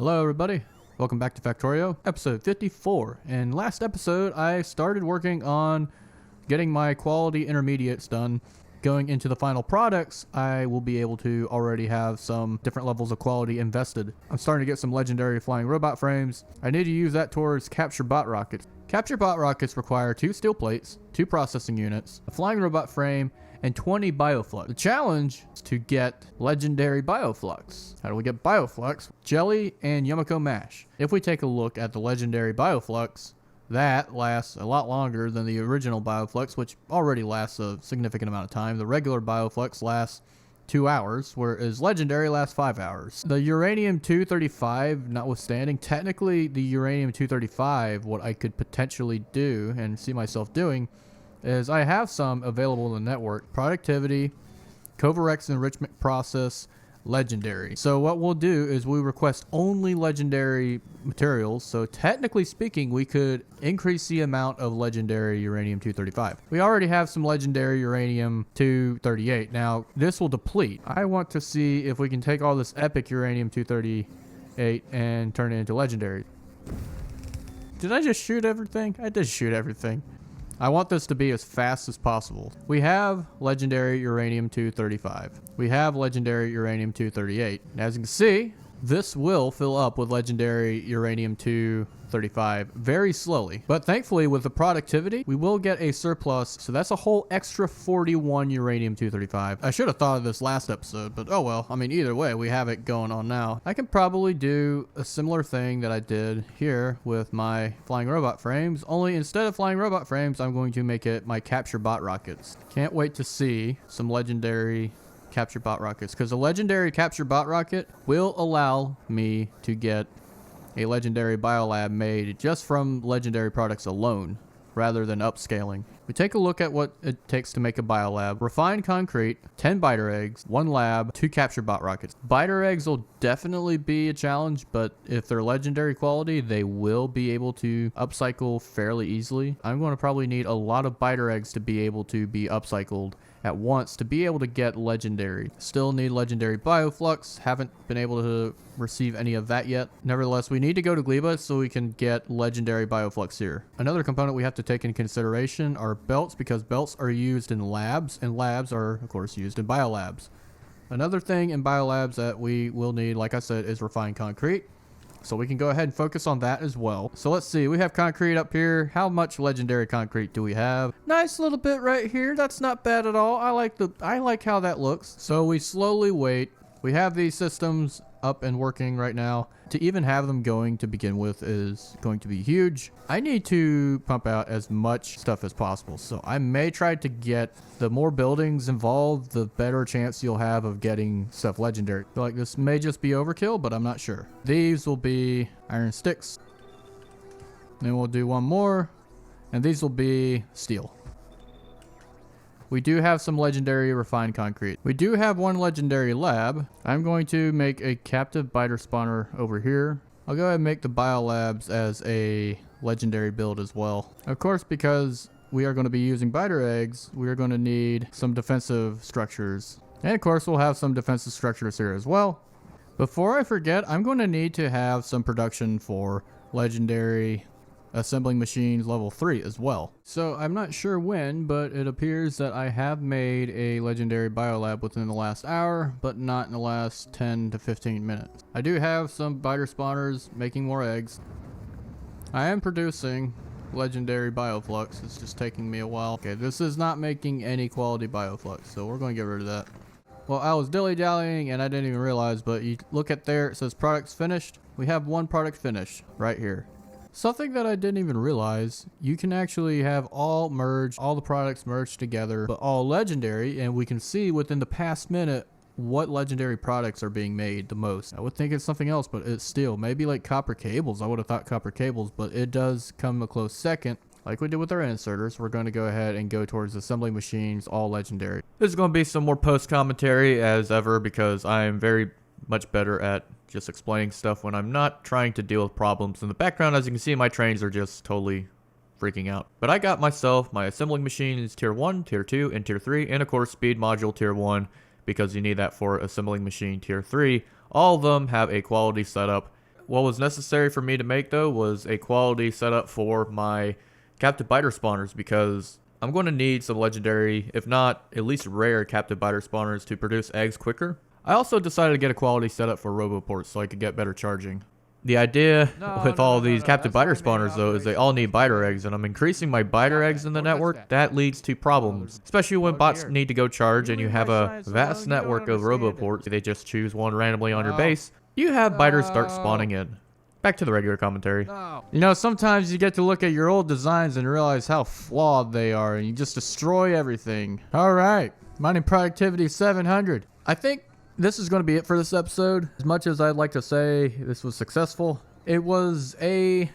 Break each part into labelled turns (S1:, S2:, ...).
S1: Hello everybody, welcome back to Factorio, episode 54. And last episode I started working on getting my quality intermediates done. Going into the final products, I will be able to already have some different levels of quality invested. I'm starting to get some legendary flying robot frames. I need to use that towards capture bot rockets. Capture bot rockets require 2 steel plates, 2 processing units, a flying robot frame, and 20 bioflux. The challenge is to get legendary bioflux. How do we get bioflux? Jelly and Yumiko mash. If we take a look at the legendary bioflux, that lasts a lot longer than the original bioflux, which already lasts a significant amount of time. The regular bioflux lasts 2 hours, whereas legendary lasts 5 hours. The uranium-235 notwithstanding, technically the uranium-235, what I could potentially do and see myself doing is I have some available in the network. Productivity, Kovarex enrichment process, legendary. So what we'll do is we request only legendary materials. So technically speaking, we could increase the amount of legendary uranium-235. We already have some legendary uranium-238. Now this will deplete. I want to see if we can take all this epic uranium-238 and turn it into legendary. Did I just shoot everything? I did shoot everything. I want this to be as fast as possible. We have legendary uranium-235. We have legendary uranium-238. As you can see, this will fill up with legendary uranium-235 very slowly. But thankfully, with the productivity, we will get a surplus. So that's a whole extra 41 uranium-235. I should have thought of this last episode, but oh well. I mean, either way, we have it going on now. I can probably do a similar thing that I did here with my flying robot frames. Only instead of flying robot frames, I'm going to make it my capture bot rockets. Can't wait to see some legendary capture bot rockets, because a legendary capture bot rocket will allow me to get a legendary biolab made just from legendary products alone rather than upscaling. We take a look at what it takes to make a biolab. Refined concrete, 10 biter eggs, 1 lab, 2 capture bot rockets. Biter eggs will definitely be a challenge, but if they're legendary quality, they will be able to upcycle fairly easily. I'm going to probably need a lot of biter eggs to be able to be upcycled at once to be able to get legendary. Still need legendary bioflux. Haven't been able to receive any of that yet. Nevertheless, we need to go to Gleba so we can get legendary bioflux here. Another component we have to take into consideration are belts, because belts are used in labs, and labs are of course used in biolabs. Another thing in biolabs that we will need, like I said, is refined concrete. So we can go ahead and focus on that as well. So let's see, we have concrete up here. How much legendary concrete do we have? Nice little bit right here. That's not bad at all. I like how that looks. So we slowly wait. We have these systems up and working right now. To even have them going to begin with is going to be huge. I need to pump out as much stuff as possible. So I may try to get the more buildings involved, the better chance you'll have of getting stuff legendary. I feel like this may just be overkill, but I'm not sure. These will be iron sticks. Then we'll do one more, and these will be steel. We do have some legendary refined concrete. We do have 1 legendary lab. I'm going to make a captive biter spawner over here. I'll go ahead and make the biolabs as a legendary build as well. Of course, because we are going to be using biter eggs, we are going to need some defensive structures. And of course, we'll have some defensive structures here as well. Before I forget, I'm going to need to have some production for legendary assembling machines level 3 as well. So I'm not sure when, but it appears that I have made a legendary biolab within the last hour, but not in the last 10 to 15 minutes. I do have some biter spawners making more eggs. I am producing legendary bioflux. It's just taking me a while. Okay, this is not making any quality bioflux, so we're going to get rid of that. Well, I was dilly-dallying and I didn't even realize, but you look at there, it says products finished. We have 1 product finished right here. Something that I didn't even realize, you can actually have all the products merged together, but all legendary, and we can see within the past minute what legendary products are being made the most. I would think it's something else, but it's still maybe like copper cables. I would have thought copper cables, but it does come a close second. Like we did with our inserters, we're going to go ahead and go towards assembly machines, all legendary. This is going to be some more post commentary as ever, because I am very much better at just explaining stuff when I'm not trying to deal with problems in the background. As you can see, my trains are just totally freaking out. But I got myself my assembling machines tier 1, tier 2, and tier 3, and of course speed module tier 1, because you need that for assembling machine tier 3. All of them have a quality setup What was necessary for me to make though was a quality setup for my captive biter spawners, because I'm going to need some legendary, if not at least rare, captive biter spawners to produce eggs quicker. I also decided to get a quality setup for roboports so I could get better charging. The idea with all these captive biter spawners though is they all need biter eggs, and I'm increasing my biter eggs in the network. That leads to problems, especially when bots need to go charge and you have a vast network of roboports. They just choose one randomly on your base. You have biters start spawning in. Back to the regular commentary. You know, sometimes you get to look at your old designs and realize how flawed they are, and you just destroy everything. Alright, mining productivity 700. I think this is going to be it for this episode. As much as I'd like to say this was successful, it was an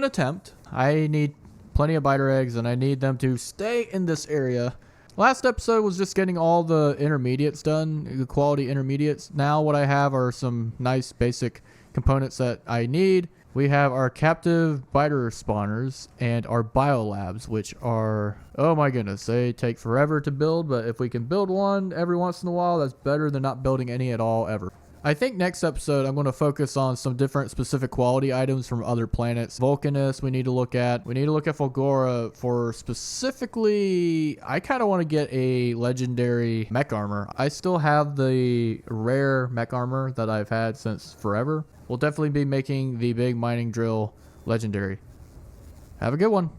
S1: attempt. I need plenty of biter eggs, and I need them to stay in this area. Last episode was just getting all the intermediates done, the quality intermediates. Now what I have are some nice basic components that I need. We have our captive biter spawners and our biolabs, which are, oh my goodness, they take forever to build, but if we can build one every once in a while, that's better than not building any at all ever. I think next episode I'm going to focus on some different specific quality items from other planets. Vulcanus we need to look at. We need to look at Fulgora for specifically, I kind of want to get a legendary mech armor. I still have the rare mech armor that I've had since forever. We'll definitely be making the big mining drill legendary. Have a good one.